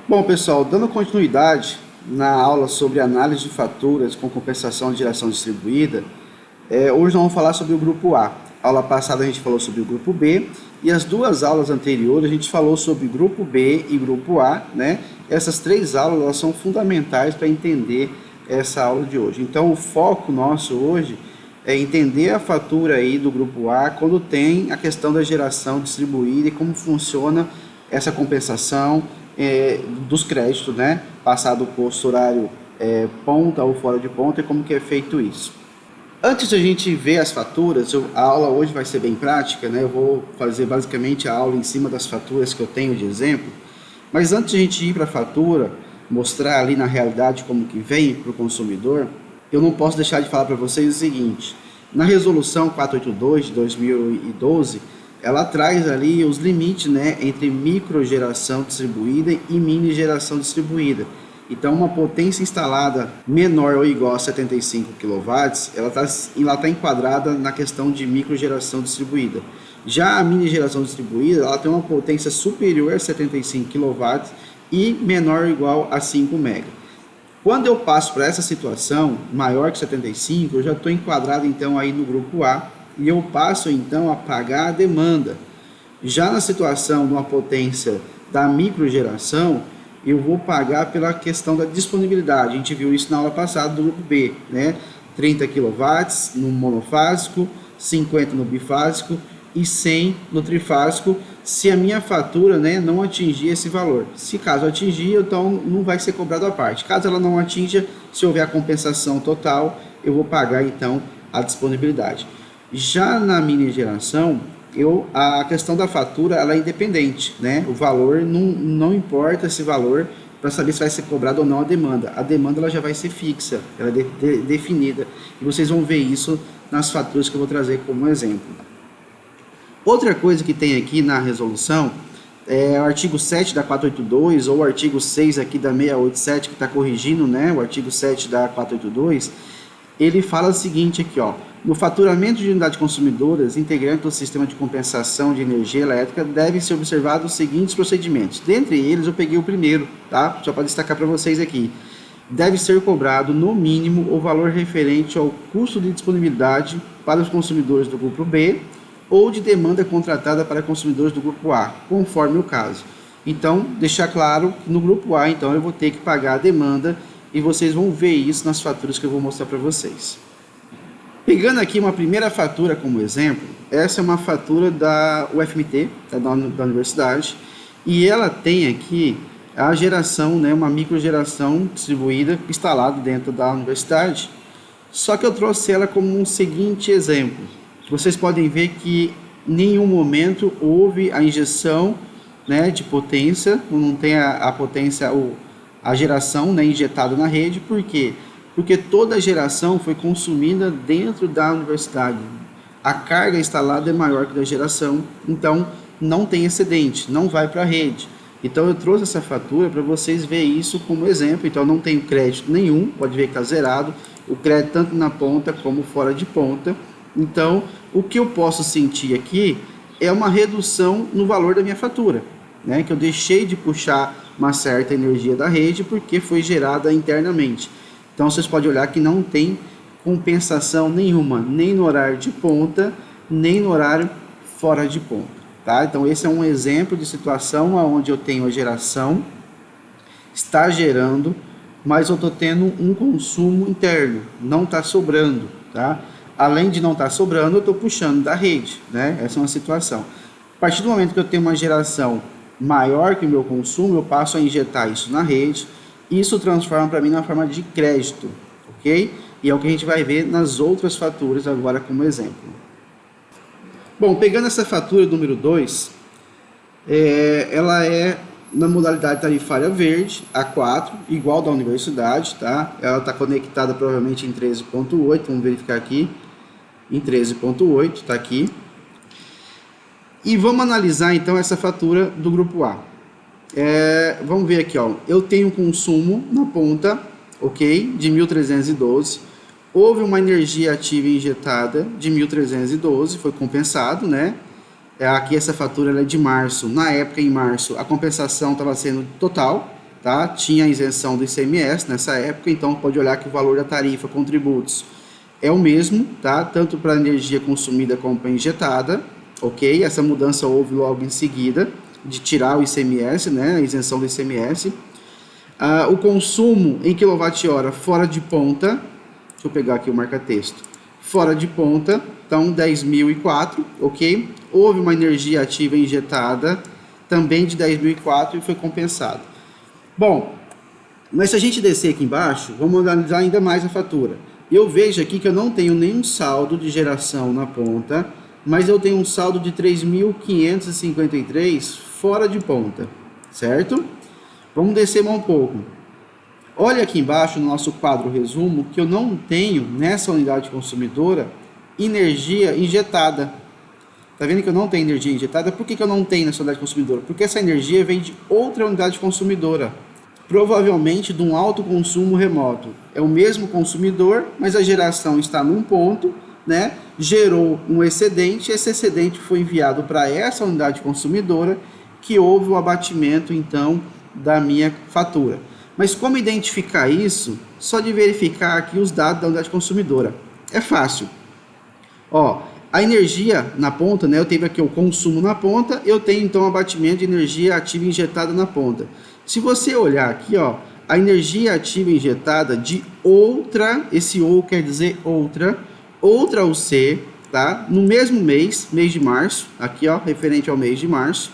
Bom, pessoal, dando continuidade na aula sobre análise de faturas com compensação de geração distribuída, hoje nós vamos falar sobre o grupo A. A aula passada a gente falou sobre o grupo B e as duas aulas anteriores a gente falou sobre grupo B e grupo A, né? Essas três aulas elas são fundamentais para entender essa aula de hoje. Então, o foco nosso hoje é entender a fatura aí do grupo A quando tem a questão da geração distribuída e como funciona essa compensação dos créditos, né? Passado o custo horário ponta ou fora de ponta e como que é feito isso. Antes de a gente ver as faturas, a aula hoje vai ser bem prática, né? Eu vou fazer basicamente a aula em cima das faturas que eu tenho de exemplo, mas antes de a gente ir para a fatura, mostrar ali na realidade como que vem para o consumidor, eu não posso deixar de falar para vocês o seguinte: na resolução 482 de 2012, ela traz ali os limites, né, entre microgeração distribuída e mini geração distribuída. Então, uma potência instalada menor ou igual a 75 kW, ela está enquadrada na questão de microgeração distribuída. Já a mini geração distribuída, ela tem uma potência superior a 75 kW e menor ou igual a 5 MB. Quando eu passo para essa situação, maior que 75, eu já estou enquadrado então aí no grupo A, e eu passo então a pagar a demanda. Já na situação de uma potência da microgeração, eu vou pagar pela questão da disponibilidade. A gente viu isso na aula passada do grupo B, né? 30 kW no monofásico, 50 no bifásico e 100 no trifásico, se a minha fatura, né, não atingir esse valor. Se caso atingir, então não vai ser cobrado à parte. Caso ela não atinja, se houver a compensação total, eu vou pagar então a disponibilidade. Já na mini geração, a questão da fatura ela é independente, né? O valor não importa esse valor para saber se vai ser cobrado ou não a demanda. A demanda ela já vai ser fixa, ela é definida. E vocês vão ver isso nas faturas que eu vou trazer como exemplo. Outra coisa que tem aqui na resolução é o artigo 7 da 482 ou o artigo 6 aqui da 687 que está corrigindo, né? O artigo 7 da 482, ele fala o seguinte aqui, ó: no faturamento de unidades consumidoras integrantes do sistema de compensação de energia elétrica devem ser observados os seguintes procedimentos. Dentre eles, eu peguei o primeiro, tá? Só para destacar para vocês aqui. Deve ser cobrado, no mínimo, o valor referente ao custo de disponibilidade para os consumidores do grupo B ou de demanda contratada para consumidores do grupo A, conforme o caso. Então, deixar claro que no grupo A, então, eu vou ter que pagar a demanda e vocês vão ver isso nas faturas que eu vou mostrar para vocês. Pegando aqui uma primeira fatura como exemplo, essa é uma fatura da UFMT, da universidade, e ela tem aqui a geração, né, uma microgeração distribuída instalada dentro da universidade. Só que eu trouxe ela como um seguinte exemplo. Vocês podem ver que em nenhum momento houve a injeção, né, de potência, não tem a potência, a geração, né, injetada na rede. Por quê? Porque toda a geração foi consumida dentro da universidade. A carga instalada é maior que a da geração, então não tem excedente, não vai para a rede. Então eu trouxe essa fatura para vocês verem isso como exemplo. Então não tem crédito nenhum, pode ver que está zerado, o crédito tanto na ponta como fora de ponta. Então o que eu posso sentir aqui é uma redução no valor da minha fatura, né? Que eu deixei de puxar uma certa energia da rede porque foi gerada internamente. Então, vocês podem olhar que não tem compensação nenhuma, nem no horário de ponta, nem no horário fora de ponta, tá? Então, esse é um exemplo de situação onde eu tenho a geração, está gerando, mas eu estou tendo um consumo interno, não está sobrando, tá? Além de não estar sobrando, eu estou puxando da rede, né? Essa é uma situação. A partir do momento que eu tenho uma geração maior que o meu consumo, eu passo a injetar isso na rede. Isso transforma para mim na forma de crédito, ok? E é o que a gente vai ver nas outras faturas agora como exemplo. Bom, pegando essa fatura número 2, ela é na modalidade tarifária verde, A4, igual da universidade, tá? Ela está conectada provavelmente em 13.8, vamos verificar aqui, em 13.8, tá aqui. E vamos analisar então essa fatura do grupo A. Vamos ver aqui, ó. Eu tenho consumo na ponta, ok, de 1.312. Houve uma energia ativa injetada de 1.312, foi compensado, né? Aqui essa fatura ela é de março. Na época, em março, a compensação estava sendo total, tá? Tinha a isenção do ICMS nessa época, então pode olhar que o valor da tarifa com tributos é o mesmo, tá? Tanto para a energia consumida como para injetada, ok? Essa mudança houve logo em seguida de tirar o ICMS, né? A isenção do ICMS. O consumo em quilowatt-hora fora de ponta, deixa eu pegar aqui o marca-texto, fora de ponta, então 10.004, ok? Houve uma energia ativa injetada também de 10.004 e foi compensado. Bom, mas se a gente descer aqui embaixo, vamos analisar ainda mais a fatura. Eu vejo aqui que eu não tenho nenhum saldo de geração na ponta, mas eu tenho um saldo de 3.553 fora de ponta, certo? Vamos descer mais um pouco. Olha aqui embaixo no nosso quadro resumo que eu não tenho nessa unidade consumidora energia injetada. Tá vendo que eu não tenho energia injetada? Por que eu não tenho nessa unidade consumidora? Porque essa energia vem de outra unidade consumidora, provavelmente de um alto consumo remoto. É o mesmo consumidor, mas a geração está num ponto, né? Gerou um excedente, esse excedente foi enviado para essa unidade consumidora, que houve o abatimento, então, da minha fatura. Mas como identificar isso? Só de verificar aqui os dados da unidade consumidora. É fácil. Ó, a energia na ponta, né? Eu tenho aqui o consumo na ponta, eu tenho então abatimento de energia ativa injetada na ponta. Se você olhar aqui, ó, a energia ativa injetada de outra, esse ou quer dizer outra UC, tá? No mesmo mês de março, aqui ó, referente ao mês de março,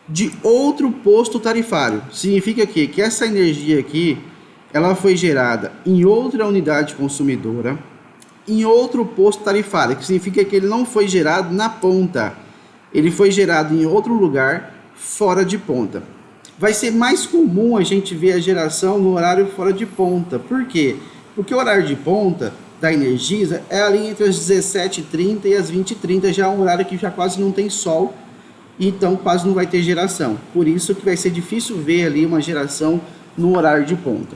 de outro posto tarifário. Significa que essa energia aqui, ela foi gerada em outra unidade consumidora, em outro posto tarifário, que significa que ele não foi gerado na ponta, ele foi gerado em outro lugar fora de ponta. Vai ser mais comum a gente ver a geração no horário fora de ponta. Por quê? Porque o horário de ponta da Energisa é ali entre as 17h30 e as 20h30, já é um horário que já quase não tem sol, então quase não vai ter geração. Por isso que vai ser difícil ver ali uma geração no horário de ponta.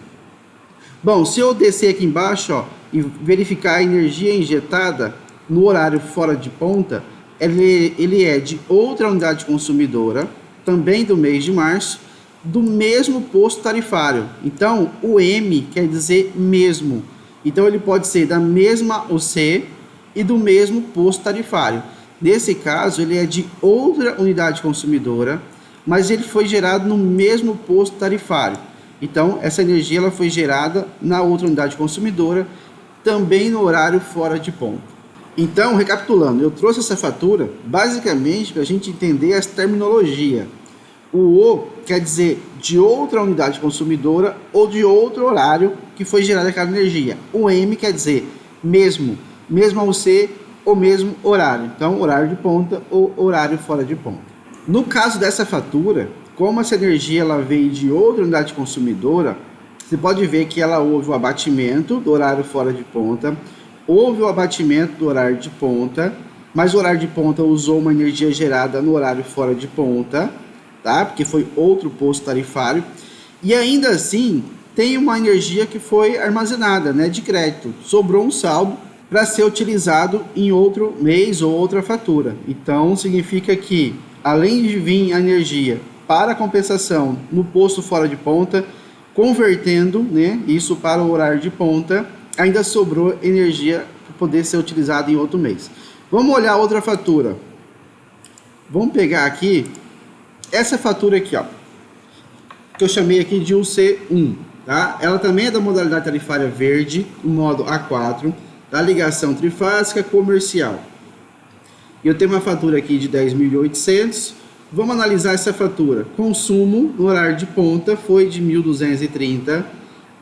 Bom, se eu descer aqui embaixo, ó, e verificar a energia injetada no horário fora de ponta, ele é de outra unidade consumidora, também do mês de março, do mesmo posto tarifário. Então, o M quer dizer mesmo. Então, ele pode ser da mesma UC e do mesmo posto tarifário. Nesse caso, ele é de outra unidade consumidora, mas ele foi gerado no mesmo posto tarifário. Então, essa energia ela foi gerada na outra unidade consumidora, também no horário fora de ponta. Então, recapitulando, eu trouxe essa fatura basicamente para a gente entender essa terminologia. O O quer dizer de outra unidade consumidora ou de outro horário que foi gerada aquela energia. O M quer dizer mesma UC ou mesmo horário. Então, horário de ponta ou horário fora de ponta. No caso dessa fatura, como essa energia ela veio de outra unidade consumidora, você pode ver que ela houve o abatimento do horário fora de ponta, houve o abatimento do horário de ponta, mas o horário de ponta usou uma energia gerada no horário fora de ponta, tá? Porque foi outro posto tarifário, e ainda assim tem uma energia que foi armazenada, né, de crédito, sobrou um saldo para ser utilizado em outro mês ou outra fatura. Então significa que além de vir a energia para compensação no posto fora de ponta, convertendo, né, isso para o horário de ponta, ainda sobrou energia para poder ser utilizada em outro mês. Vamos olhar outra fatura. Vamos pegar aqui essa fatura aqui, ó, que eu chamei aqui de UC1, tá? Ela também é da modalidade tarifária verde, no modo A4, da ligação trifásica comercial. Eu tenho uma fatura aqui de 10.800. Vamos analisar essa fatura. Consumo no horário de ponta foi de 1.230.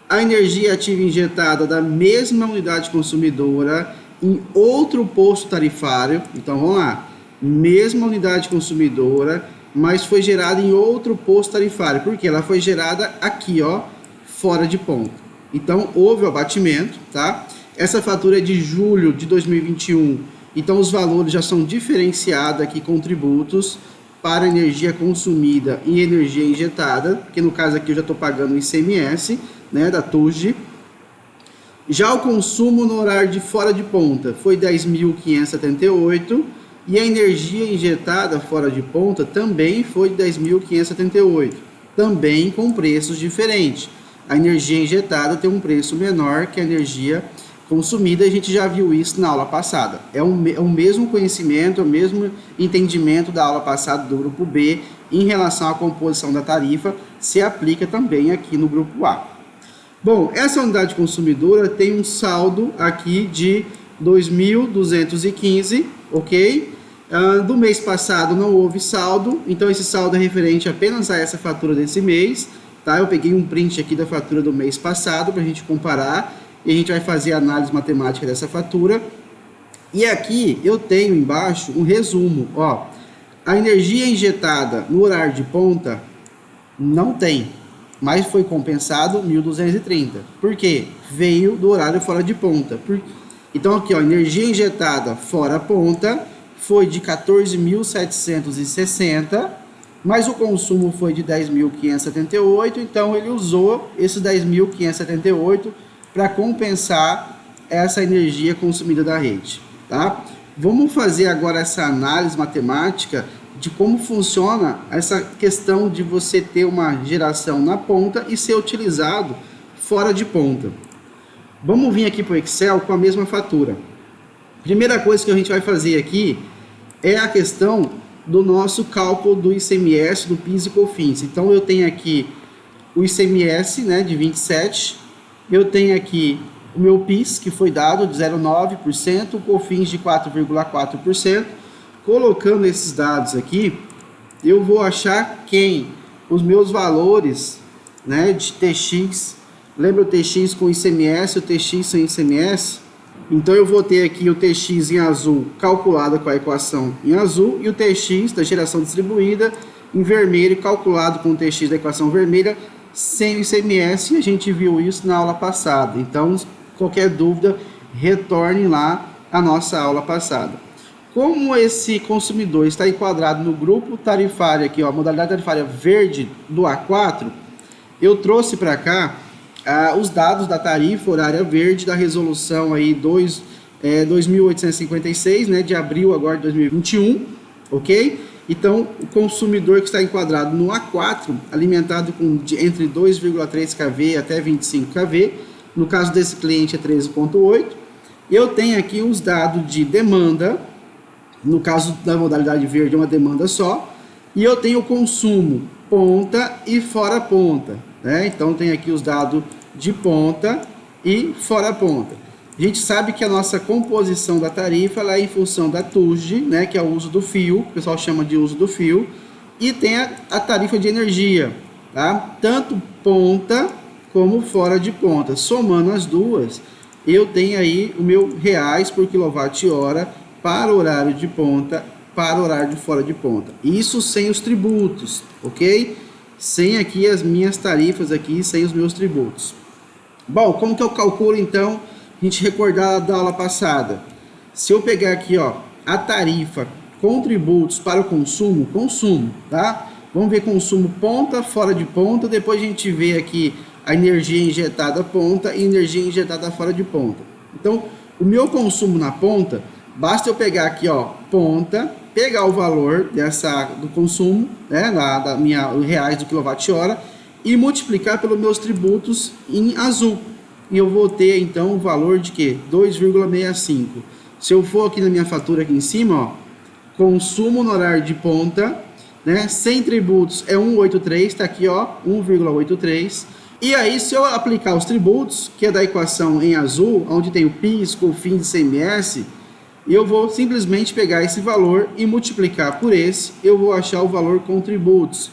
A energia ativa injetada da mesma unidade consumidora em outro posto tarifário. Então vamos lá. Mesma unidade consumidora, mas foi gerada em outro posto tarifário. Porque ela foi gerada aqui, ó, fora de ponta. Então houve o abatimento, tá? Essa fatura é de julho de 2021. Então os valores já são diferenciados aqui com tributos para energia consumida e energia injetada, que no caso aqui eu já estou pagando o ICMS, né, da TUSD. Já o consumo no horário de fora de ponta foi 10.578 e a energia injetada fora de ponta também foi 10.578. também com preços diferentes. A energia injetada tem um preço menor que a energia consumida, a gente já viu isso na aula passada. É o mesmo conhecimento, é o mesmo entendimento da aula passada do grupo B em relação à composição da tarifa, se aplica também aqui no grupo A. Bom, essa unidade consumidora tem um saldo aqui de 2.215, ok? Do mês passado não houve saldo, então esse saldo é referente apenas a essa fatura desse mês, tá? Eu peguei um print aqui da fatura do mês passado para a gente comparar, e a gente vai fazer a análise matemática dessa fatura. E aqui eu tenho embaixo um resumo, ó. A energia injetada no horário de ponta não tem, mas foi compensado 1.230. Por quê? Veio do horário fora de ponta. Então aqui, ó, energia injetada fora ponta foi de 14.760, mas o consumo foi de 10.578, então ele usou esses 10.578 para compensar essa energia consumida da rede, tá? Vamos fazer agora essa análise matemática de como funciona essa questão de você ter uma geração na ponta e ser utilizado fora de ponta. Vamos vir aqui para o Excel com a mesma fatura. Primeira coisa que a gente vai fazer aqui é a questão do nosso cálculo do ICMS, do PIS e COFINS. Então eu tenho aqui o ICMS, né, de 27%, eu tenho aqui o meu PIS, que foi dado de 0,9%, o COFINS de 4,4%. Colocando esses dados aqui, eu vou achar os meus valores, né, de TX. Lembra o TX com ICMS, o TX sem ICMS? Então eu vou ter aqui o TX em azul calculado com a equação em azul e o TX da geração distribuída em vermelho calculado com o TX da equação vermelha sem o ICMS, e a gente viu isso na aula passada. Então, qualquer dúvida, retorne lá à nossa aula passada. Como esse consumidor está enquadrado no grupo tarifário aqui, ó, modalidade tarifária verde do A4, eu trouxe para cá os dados da tarifa horária verde da resolução aí 2.856, né, de abril agora de 2021, ok? Então, o consumidor que está enquadrado no A4, alimentado com entre 2,3 kV até 25 kV, no caso desse cliente é 13,8. Eu tenho aqui os dados de demanda, no caso da modalidade verde é uma demanda só, e eu tenho o consumo ponta e fora ponta, né? Então, tem aqui os dados de ponta e fora ponta. A gente sabe que a nossa composição da tarifa ela é em função da TUSD, né, que é o uso do fio, o pessoal chama de uso do fio, e tem a tarifa de energia, tá? Tanto ponta como fora de ponta. Somando as duas, eu tenho aí o meu reais por quilowatt-hora para o horário de ponta, para o horário de fora de ponta. Isso sem os tributos, ok? Sem aqui as minhas tarifas aqui, sem os meus tributos. Bom, como que eu calculo então? A gente recordar da aula passada. Se eu pegar aqui, ó, a tarifa com tributos para o consumo, tá? Vamos ver consumo ponta, fora de ponta, depois a gente vê aqui a energia injetada ponta e energia injetada fora de ponta. Então, o meu consumo na ponta, basta eu pegar aqui, ó, ponta, pegar o valor do consumo, né, o reais do quilowatt-hora e multiplicar pelos meus tributos em azul. E eu vou ter então o valor de quê? 2,65. Se eu for aqui na minha fatura aqui em cima, ó, consumo no horário de ponta, né, sem tributos é 1,83, está aqui, ó, 1,83. E aí, se eu aplicar os tributos, que é da equação em azul, onde tem o PIS, COFINS e ICMS, eu vou simplesmente pegar esse valor e multiplicar por esse, eu vou achar o valor com tributos,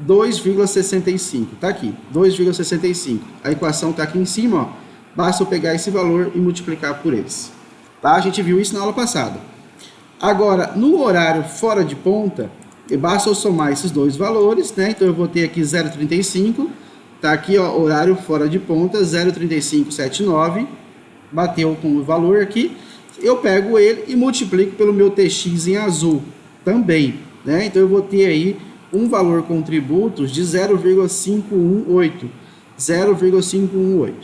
2,65, tá aqui, 2,65. A equação tá aqui em cima, ó. Basta eu pegar esse valor e multiplicar por esse. Tá? A gente viu isso na aula passada. Agora, no horário fora de ponta, basta eu somar esses dois valores, né? Então eu vou ter aqui 0,35, tá aqui, ó, horário fora de ponta, 0,3579, bateu com o valor aqui. Eu pego ele e multiplico pelo meu TX em azul também, né? Então eu vou ter aí um valor com tributos de 0,518. 0,518.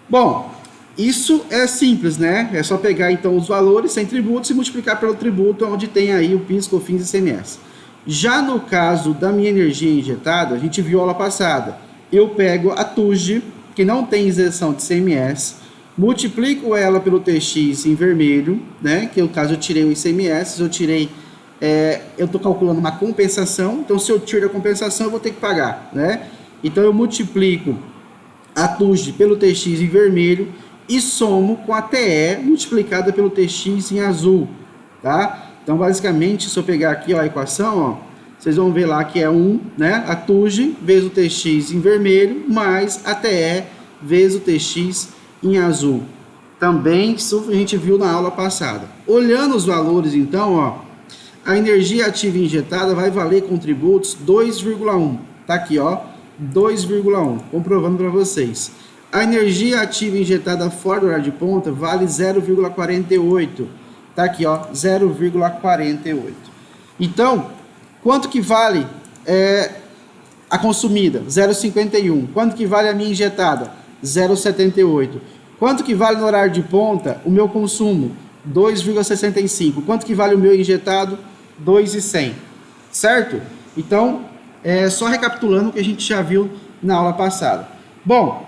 Bom, isso é simples, né? É só pegar então os valores sem tributos e multiplicar pelo tributo onde tem aí o PIS, COFINS e ICMS. Já no caso da minha energia injetada, a gente viu aula passada, eu pego a TUSD, que não tem isenção de ICMS, multiplico ela pelo TX em vermelho, né? Que no caso eu tirei o ICMS, eu estou calculando uma compensação, então se eu tiro a compensação eu vou ter que pagar, né? Então eu multiplico a TUSD pelo TX em vermelho e somo com a TE multiplicada pelo TX em azul, tá? Então basicamente, se eu pegar aqui ó, a equação, ó, vocês vão ver lá que é 1, né? A TUSD vezes o TX em vermelho mais a TE vezes o TX em azul. Também isso a gente viu na aula passada. Olhando os valores então, ó, a energia ativa injetada vai valer com tributos 2,1. Tá aqui, ó, 2,1, comprovando para vocês. A energia ativa injetada fora do horário de ponta vale 0,48. Tá aqui, ó, 0,48. Então, quanto que vale a consumida? 0,51. Quanto que vale a minha injetada? 0,78. Quanto que vale no horário de ponta o meu consumo? 2,65. Quanto que vale o meu injetado? 2,100. Certo? Então, só recapitulando o que a gente já viu na aula passada. Bom,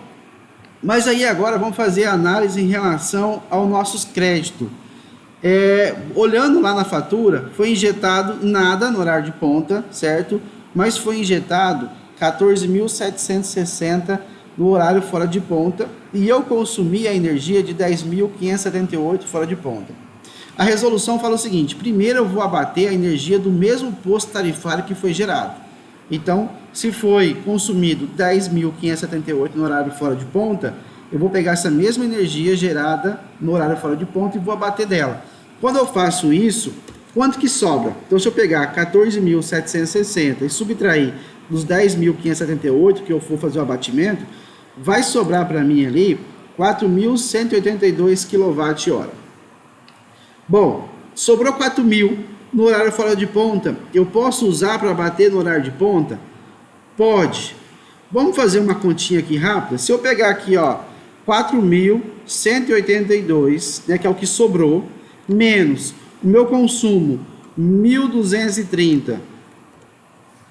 mas aí agora vamos fazer a análise em relação aos nossos créditos. Olhando lá na fatura, foi injetado nada no horário de ponta, certo? Mas foi injetado 14.760 no horário fora de ponta e eu consumi a energia de 10.578 fora de ponta. A resolução fala o seguinte: primeiro eu vou abater a energia do mesmo posto tarifário que foi gerado. Então, se foi consumido 10.578 no horário fora de ponta, eu vou pegar essa mesma energia gerada no horário fora de ponta e vou abater dela. Quando eu faço isso, quanto que sobra? Então, se eu pegar 14.760 e subtrair dos 10.578 que eu for fazer o abatimento, vai sobrar para mim ali 4.182 kWh. Bom, sobrou 4.000 no horário fora de ponta. Eu posso usar para bater no horário de ponta? Pode. Vamos fazer uma continha aqui rápida. Se eu pegar aqui, ó, 4.182, né, que é o que sobrou, menos o meu consumo, 1.230,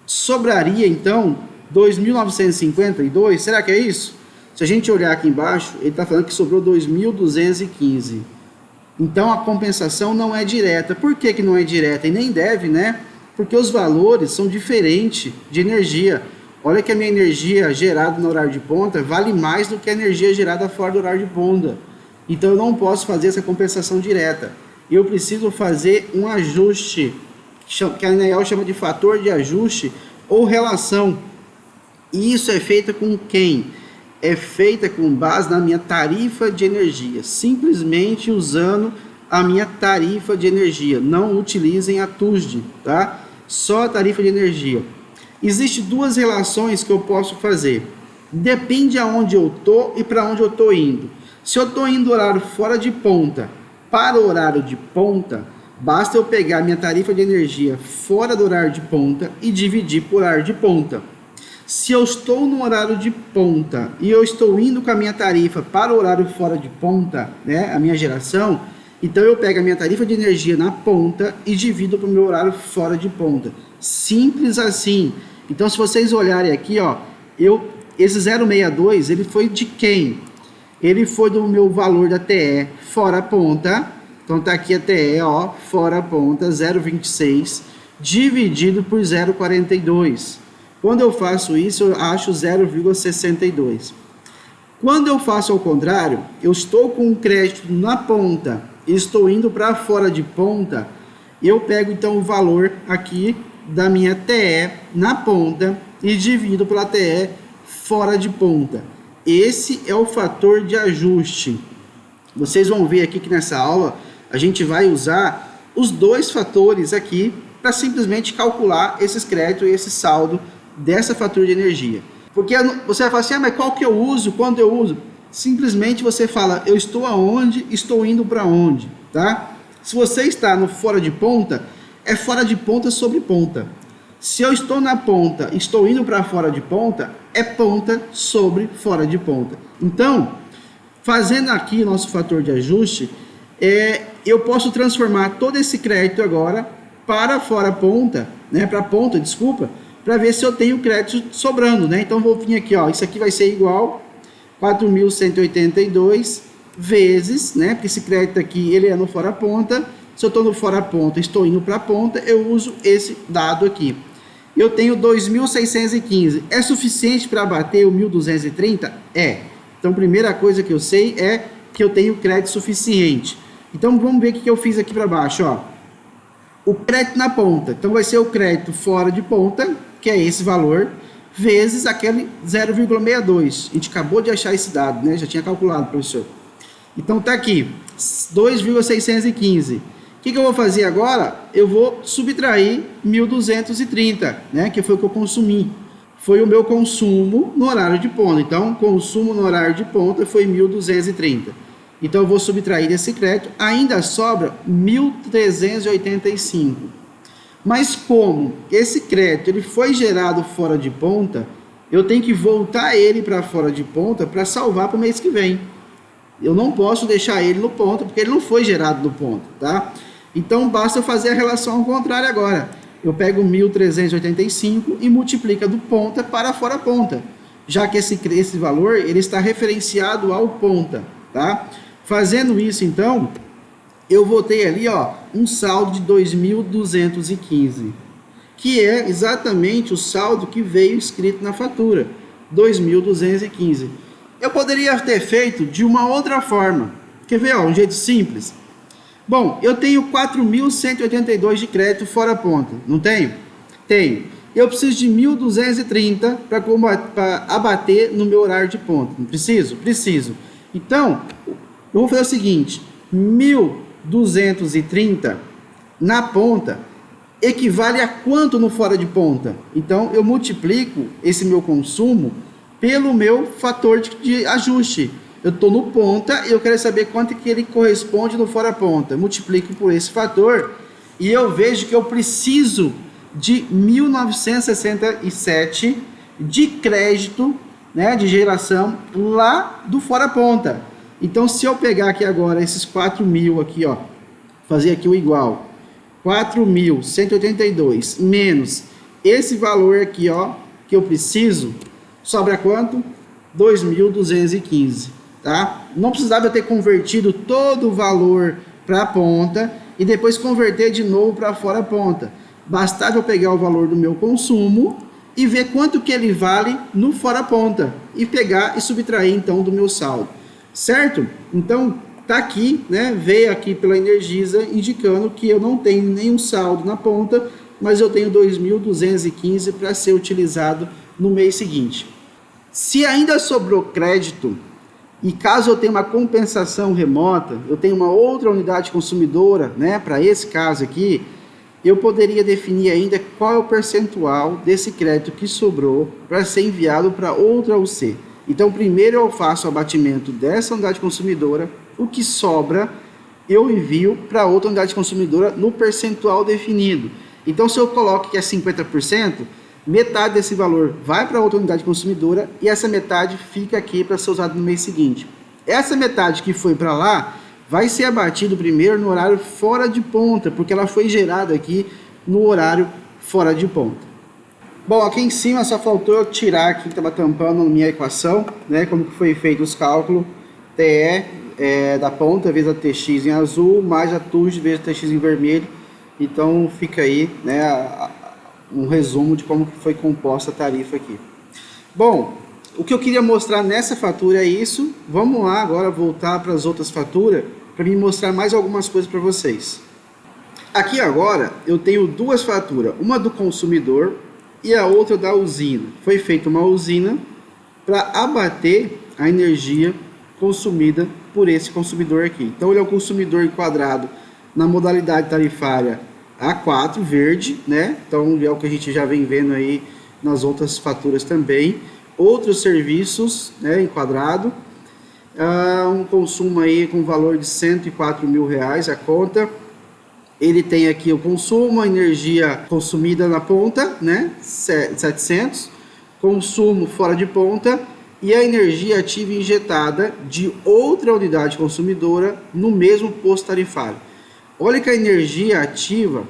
sobraria então 2.952. Será que é isso? Se a gente olhar aqui embaixo, ele está falando que sobrou 2.215. Então a compensação não é direta. Por que que não é direta? E nem deve, né? Porque os valores são diferentes de energia. Olha que a minha energia gerada no horário de ponta vale mais do que a energia gerada fora do horário de ponta. Então eu não posso fazer essa compensação direta. Eu preciso fazer um ajuste, que a ANEEL chama de fator de ajuste ou relação. E isso é feito com quem? É feita com base na minha tarifa de energia, simplesmente usando a minha tarifa de energia. Não utilizem a TUSD, tá? Só a tarifa de energia. Existem duas relações que eu posso fazer. Depende aonde eu tô e para onde eu tô indo. Se eu tô indo do horário fora de ponta para o horário de ponta, basta eu pegar a minha tarifa de energia fora do horário de ponta e dividir por horário de ponta. Se eu estou no horário de ponta e eu estou indo com a minha tarifa para o horário fora de ponta, né, a minha geração, então eu pego a minha tarifa de energia na ponta e divido para o meu horário fora de ponta. Simples assim. Então, se vocês olharem aqui, ó, esse 0,62, ele foi de quem? Ele foi do meu valor da TE fora a ponta. Então, tá aqui a TE, ó, fora a ponta, 0,26, dividido por 0,42. Quando eu faço isso, eu acho 0,62. Quando eu faço ao contrário, eu estou com um crédito na ponta e estou indo para fora de ponta, eu pego então o valor aqui da minha TE na ponta e divido pela TE fora de ponta. Esse é o fator de ajuste. Vocês vão ver aqui que nessa aula a gente vai usar os dois fatores aqui para simplesmente calcular esses créditos e esse saldo dessa fatura de energia. Porque você vai falar assim, mas qual que eu uso, quando eu uso? Simplesmente você fala, eu estou aonde, estou indo para onde, tá? Se você está no fora de ponta, é fora de ponta sobre ponta. Se eu estou na ponta, estou indo para fora de ponta, é ponta sobre fora de ponta. Então, fazendo aqui nosso fator de ajuste, eu posso transformar todo esse crédito agora para fora ponta, né, para ponta, desculpa, para ver se eu tenho crédito sobrando, né? Então vou vir aqui, ó, isso aqui vai ser igual 4.182 vezes, né? Porque esse crédito aqui, ele é no fora ponta. Se eu estou no fora ponta, estou indo para a ponta, eu uso esse dado aqui. Eu tenho 2.615. É suficiente para bater o 1.230? É. Então, primeira coisa que eu sei é que eu tenho crédito suficiente. Então, vamos ver o que eu fiz aqui para baixo, ó. O crédito na ponta. Então, vai ser o crédito fora de ponta, que é esse valor, vezes aquele 0,62. A gente acabou de achar esse dado, né? Já tinha calculado, professor. Então, tá aqui, 2.615. O que eu vou fazer agora? Eu vou subtrair 1.230, né? Que foi o que eu consumi. Foi o meu consumo no horário de ponta. Então, consumo no horário de ponta foi 1.230. Então, eu vou subtrair desse crédito. Ainda sobra 1.385. Mas como esse crédito ele foi gerado fora de ponta, eu tenho que voltar ele para fora de ponta para salvar para o mês que vem. Eu não posso deixar ele no ponta, porque ele não foi gerado no ponta, tá? Então, basta eu fazer a relação ao contrário agora. Eu pego 1.385 e multiplica do ponta para fora ponta, já que esse valor ele está referenciado ao ponta, tá? Fazendo isso, então, eu vou ter ali, ó, um saldo de 2.215, que é exatamente o saldo que veio escrito na fatura, 2.215. Eu poderia ter feito de uma outra forma. Quer ver, ó, um jeito simples? Bom, eu tenho 4.182 de crédito fora ponta, não tenho? Tenho. Eu preciso de 1.230 para abater no meu horário de ponta. Não preciso? Preciso. Então, eu vou fazer o seguinte, 1.230 na ponta equivale a quanto no fora de ponta? Então, eu multiplico esse meu consumo pelo meu fator de ajuste. Eu estou no ponta e eu quero saber quanto que ele corresponde no fora ponta. Multiplico por esse fator e eu vejo que eu preciso de 1.967 de crédito, né, de geração lá do fora ponta. Então, se eu pegar aqui agora esses 4.000 aqui, ó, fazer aqui o igual, 4.182 menos esse valor aqui, ó, que eu preciso, sobra quanto? 2.215. Tá? Não precisava eu ter convertido todo o valor para a ponta e depois converter de novo para fora a ponta. Bastava eu pegar o valor do meu consumo e ver quanto que ele vale no fora a ponta e pegar e subtrair então do meu saldo, certo? Então tá aqui, né? Veio aqui pela Energisa indicando que eu não tenho nenhum saldo na ponta, mas eu tenho 2.215 para ser utilizado no mês seguinte. Se ainda sobrou crédito, e caso eu tenha uma compensação remota, eu tenho uma outra unidade consumidora, né, para esse caso aqui, eu poderia definir ainda qual é o percentual desse crédito que sobrou para ser enviado para outra UC. Então, primeiro eu faço o abatimento dessa unidade consumidora, o que sobra eu envio para outra unidade consumidora no percentual definido. Então, se eu coloco que é 50%, metade desse valor vai para outra unidade consumidora e essa metade fica aqui para ser usado no mês seguinte. Essa metade que foi para lá vai ser abatido primeiro no horário fora de ponta, porque ela foi gerada aqui no horário fora de ponta. Bom, aqui em cima só faltou eu tirar aqui que estava tampando a minha equação, né, como que foi feito os cálculos, TE da ponta vezes a TX em azul, mais a TUJ vezes a TX em vermelho. Então fica aí, né, um resumo de como foi composta a tarifa aqui. Bom, o que eu queria mostrar nessa fatura é isso. Vamos lá agora voltar para as outras faturas para me mostrar mais algumas coisas para vocês. Aqui agora eu tenho duas faturas, uma do consumidor e a outra da usina. Foi feita uma usina para abater a energia consumida por esse consumidor aqui. Então ele é um consumidor enquadrado na modalidade tarifária A4, verde, né? Então é o que a gente já vem vendo aí nas outras faturas também. Outros serviços, né, enquadrado. Um consumo aí com valor de R$104 mil a conta. Ele tem aqui o consumo, a energia consumida na ponta, né, 700. Consumo fora de ponta e a energia ativa injetada de outra unidade consumidora no mesmo posto tarifário. Olha que a energia ativa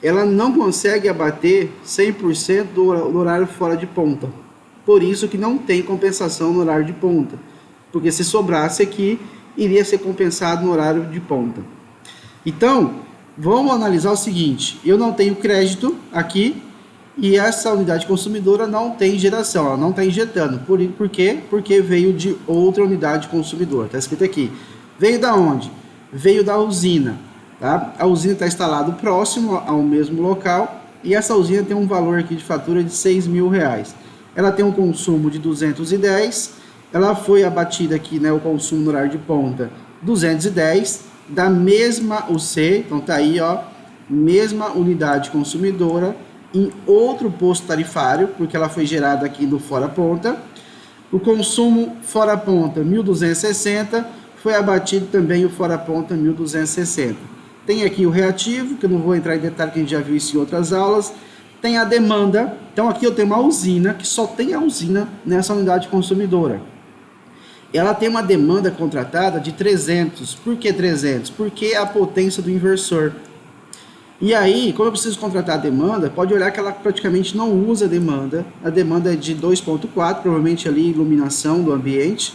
ela não consegue abater 100% do horário fora de ponta. Por isso que não tem compensação no horário de ponta. Porque se sobrasse aqui, iria ser compensado no horário de ponta. Então, vamos analisar o seguinte. Eu não tenho crédito aqui e essa unidade consumidora não tem geração. Ela não está injetando. Por quê? Porque veio de outra unidade consumidora. Está escrito aqui. Veio da onde? Veio da usina. Tá? A usina está instalada próximo ao mesmo local e essa usina tem um valor aqui de fatura de R$6.000. Ela tem um consumo de 210, ela foi abatida aqui, né, o consumo no horário de ponta 210, da mesma UC, então tá aí, ó, mesma unidade consumidora em outro posto tarifário, porque ela foi gerada aqui no fora ponta. O consumo fora ponta 1.260, foi abatido também o fora ponta 1.260. Tem aqui o reativo, que eu não vou entrar em detalhe, que a gente já viu isso em outras aulas. Tem a demanda. Então aqui eu tenho uma usina, que só tem a usina nessa unidade consumidora. Ela tem uma demanda contratada de 300. Por que 300? Porque é a potência do inversor. E aí, como eu preciso contratar a demanda, pode olhar que ela praticamente não usa a demanda. A demanda é de 2.4, provavelmente ali iluminação do ambiente.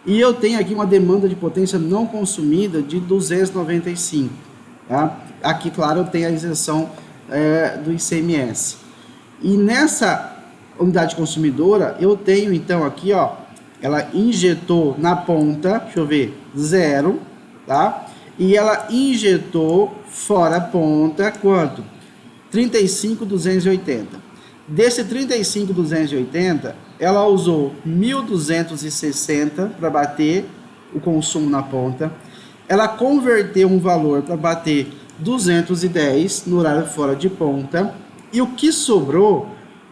E eu tenho aqui uma demanda de potência não consumida de 295. Tá? Aqui, claro, eu tenho a isenção do ICMS. E nessa unidade consumidora, eu tenho então aqui, ó, ela injetou na ponta, deixa eu ver, 0, tá? E ela injetou fora ponta, quanto? 35.280. Desse 35.280, ela usou 1.260 para bater o consumo na ponta. Ela converteu um valor para bater 210 no horário fora de ponta. E o que sobrou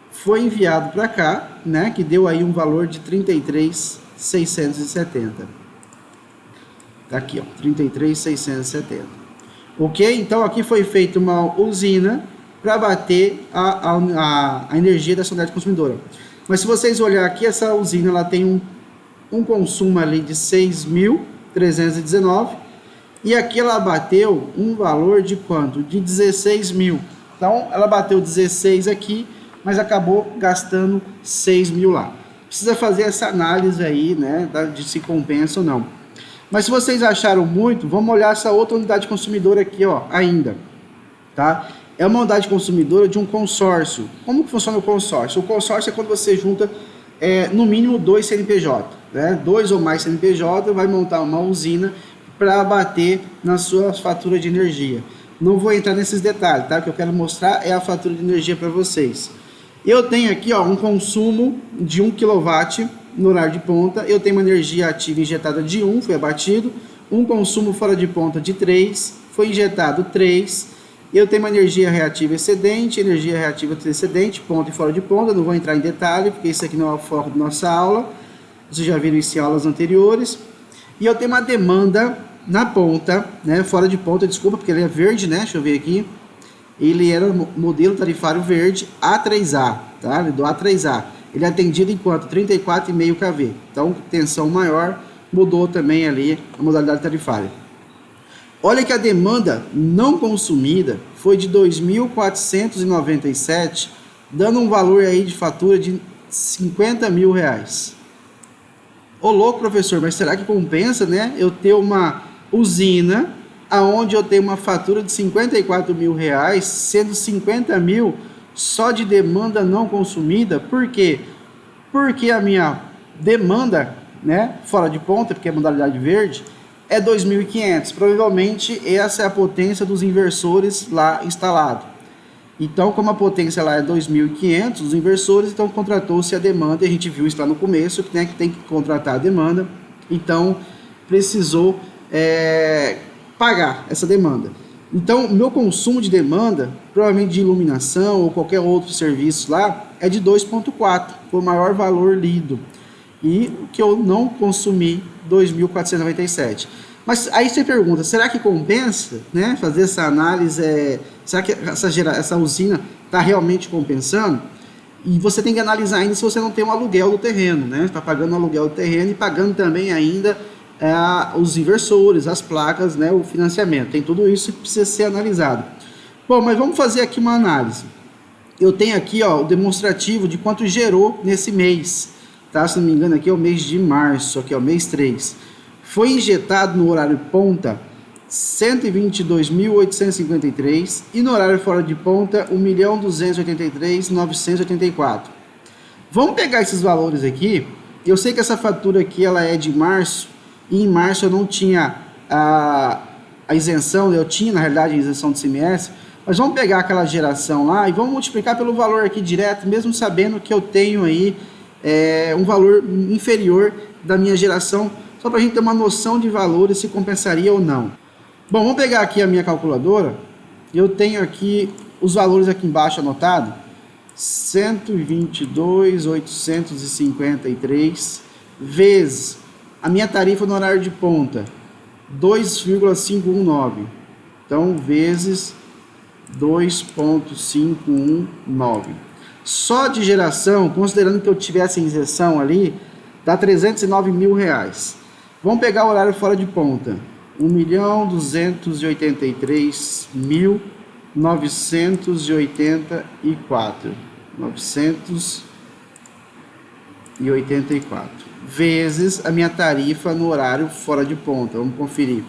foi enviado para cá, né, que deu aí um valor de 33.670. Tá aqui, ó, 33.670. Ok? Então aqui foi feita uma usina para bater a energia dessa unidade consumidora. Mas se vocês olharem aqui, essa usina ela tem um consumo ali de 6.319 e aqui ela bateu um valor de quanto? De 16.000. Então ela bateu 16 aqui, mas acabou gastando 6.000 lá. Precisa fazer essa análise aí, né, de se compensa ou não. Mas se vocês acharam muito, vamos olhar essa outra unidade consumidora aqui, ó, ainda, tá? É uma unidade consumidora de um consórcio. Como que funciona o consórcio? O consórcio é quando você junta, no mínimo, 2 CNPJ, né? 2 ou mais CNPJ, vai montar uma usina para abater nas suas faturas de energia. Não vou entrar nesses detalhes, tá? O que eu quero mostrar é a fatura de energia para vocês. Eu tenho aqui, ó, um consumo de 1 kW no horário de ponta. Eu tenho uma energia ativa injetada de 1, foi abatido. Um consumo fora de ponta de 3, foi injetado 3. Eu tenho uma energia reativa excedente, energia reativa excedente, ponta e fora de ponta. Não vou entrar em detalhe, porque isso aqui não é o foco da nossa aula. Vocês já viram isso em aulas anteriores. E eu tenho uma demanda na ponta, né, fora de ponta, desculpa, porque ele é verde, né? Deixa eu ver aqui. Ele era modelo tarifário verde A3A, tá? Do A3A. Ele é atendido em quanto? 34,5 kV. Então, tensão maior, mudou também ali a modalidade tarifária. Olha que a demanda não consumida foi de 2.497, dando um valor aí de fatura de R$50.000. Ô louco, professor, mas será que compensa, né? Eu ter uma usina aonde eu tenho uma fatura de R$54.000, sendo 50.000 só de demanda não consumida? Por quê? Porque a minha demanda, né, fora de ponta, porque é modalidade verde, é 2.500. Provavelmente essa é a potência dos inversores lá instalados. Então, como a potência lá é 2.500, os inversores, então contratou-se a demanda, e a gente viu isso lá no começo, né, que tem que contratar a demanda, então precisou pagar essa demanda. Então, o meu consumo de demanda, provavelmente de iluminação ou qualquer outro serviço lá, é de 2.4, foi o maior valor lido. E o que eu não consumi, 2.497. Mas aí você pergunta, será que compensa, né, fazer essa análise? Será que essa usina está realmente compensando? E você tem que analisar ainda se você não tem um aluguel do terreno, né? Está pagando o aluguel do terreno e pagando também ainda os inversores, as placas, né, o financiamento. Tem tudo isso que precisa ser analisado. Bom, mas vamos fazer aqui uma análise. Eu tenho aqui, ó, o demonstrativo de quanto gerou nesse mês, tá? Se não me engano, aqui é o mês de março, aqui é o mês 3. Foi injetado no horário ponta 122.853 e no horário fora de ponta 1.283.984. Vamos pegar esses valores aqui. Eu sei que essa fatura aqui ela é de março, e em março eu não tinha a isenção, eu tinha na realidade a isenção do ICMS, mas vamos pegar aquela geração lá e vamos multiplicar pelo valor aqui direto, mesmo sabendo que eu tenho aí um valor inferior da minha geração, só para a gente ter uma noção de valores, se compensaria ou não. Bom, vamos pegar aqui a minha calculadora. Eu tenho aqui os valores aqui embaixo anotado. 122.853 vezes a minha tarifa no horário de ponta, 2,519. Então, vezes 2,519. Só de geração, considerando que eu tivesse isenção ali, dá 309 mil reais. Vamos pegar o horário fora de ponta. 1.283.984 vezes a minha tarifa no horário fora de ponta. Vamos conferir.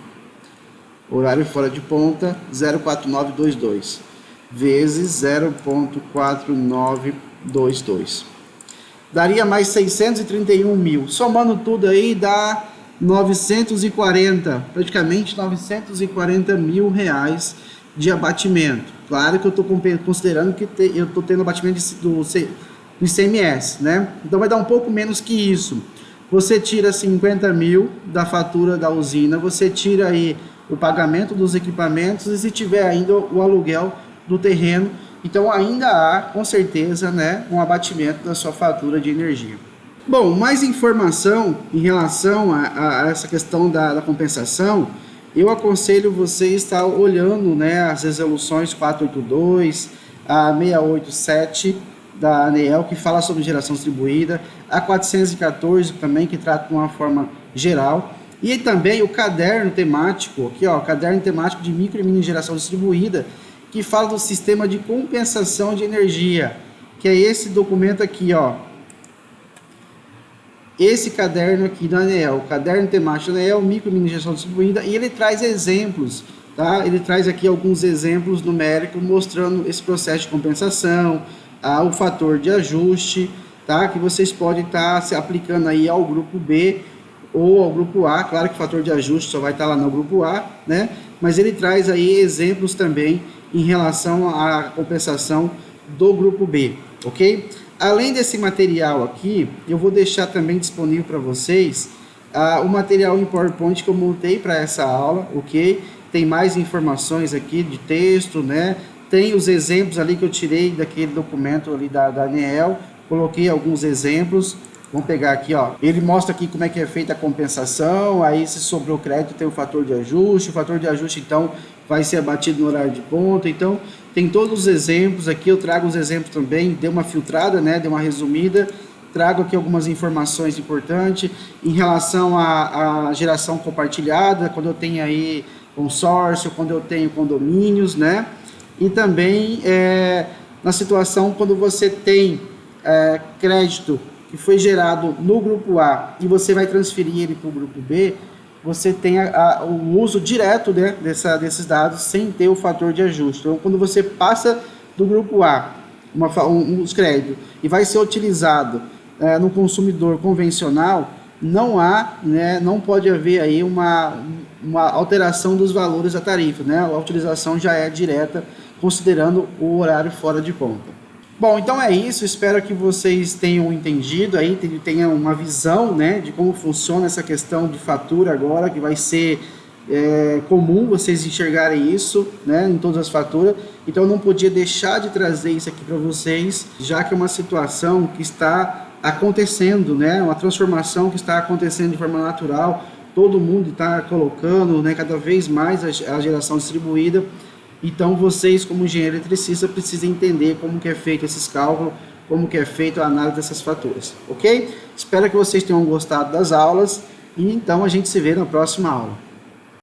Horário fora de ponta 04922 vezes 0,4922. Daria mais 631 mil. Somando tudo aí dá 940, praticamente 940 mil reais de abatimento. Claro que eu estou considerando que eu estou tendo abatimento do ICMS, né? Então vai dar um pouco menos que isso. Você tira 50 mil da fatura da usina, você tira aí o pagamento dos equipamentos e se tiver ainda o aluguel do terreno, então ainda há, com certeza, né, um abatimento da sua fatura de energia. Bom, mais informação em relação a essa questão da compensação, eu aconselho você estar olhando, né, as resoluções 482, a 687 da ANEEL, que fala sobre geração distribuída, a 414 também, que trata de uma forma geral, e também o caderno temático, aqui ó, caderno temático de micro e mini geração distribuída, que fala do sistema de compensação de energia, que é esse documento aqui, ó, esse caderno aqui da ANEEL, o caderno temático da ANEEL, micro e mini geração distribuída, e ele traz exemplos, tá? Ele traz aqui alguns exemplos numéricos mostrando esse processo de compensação, o fator de ajuste, tá? Que vocês podem estar se aplicando aí ao grupo B ou ao grupo A. Claro que o fator de ajuste só vai estar lá no grupo A, né? Mas ele traz aí exemplos também em relação à compensação do grupo B, ok? Além desse material aqui, eu vou deixar também disponível para vocês o material em PowerPoint que eu montei para essa aula, ok? Tem mais informações aqui de texto, né? Tem os exemplos ali que eu tirei daquele documento ali da ANEEL, coloquei alguns exemplos. Vamos pegar aqui, ó. Ele mostra aqui como é que é feita a compensação, aí se sobrou crédito tem o fator de ajuste, o fator de ajuste então vai ser abatido no horário de ponta, então tem todos os exemplos aqui, eu trago os exemplos também, dei uma filtrada, né, dei uma resumida, trago aqui algumas informações importantes em relação à geração compartilhada, quando eu tenho aí consórcio, quando eu tenho condomínios, né, e também na situação quando você tem crédito que foi gerado no grupo A e você vai transferir ele para o grupo B, você tem o uso direto, né, desses dados sem ter o fator de ajuste. Então, quando você passa do grupo A os créditos e vai ser utilizado no consumidor convencional, não há, né, não pode haver aí uma alteração dos valores da tarifa, né? A utilização já é direta, considerando o horário fora de ponta. Bom, então é isso, espero que vocês tenham entendido aí, tenham uma visão, né, de como funciona essa questão de fatura agora, que vai ser comum vocês enxergarem isso, né, em todas as faturas. Então eu não podia deixar de trazer isso aqui para vocês, já que é uma situação que está acontecendo, né, uma transformação que está acontecendo de forma natural, todo mundo está colocando, né, cada vez mais a geração distribuída. Então vocês, como engenheiro eletricista, precisam entender como que é feito esses cálculos, como que é feita a análise dessas faturas, ok? Espero que vocês tenham gostado das aulas e então a gente se vê na próxima aula.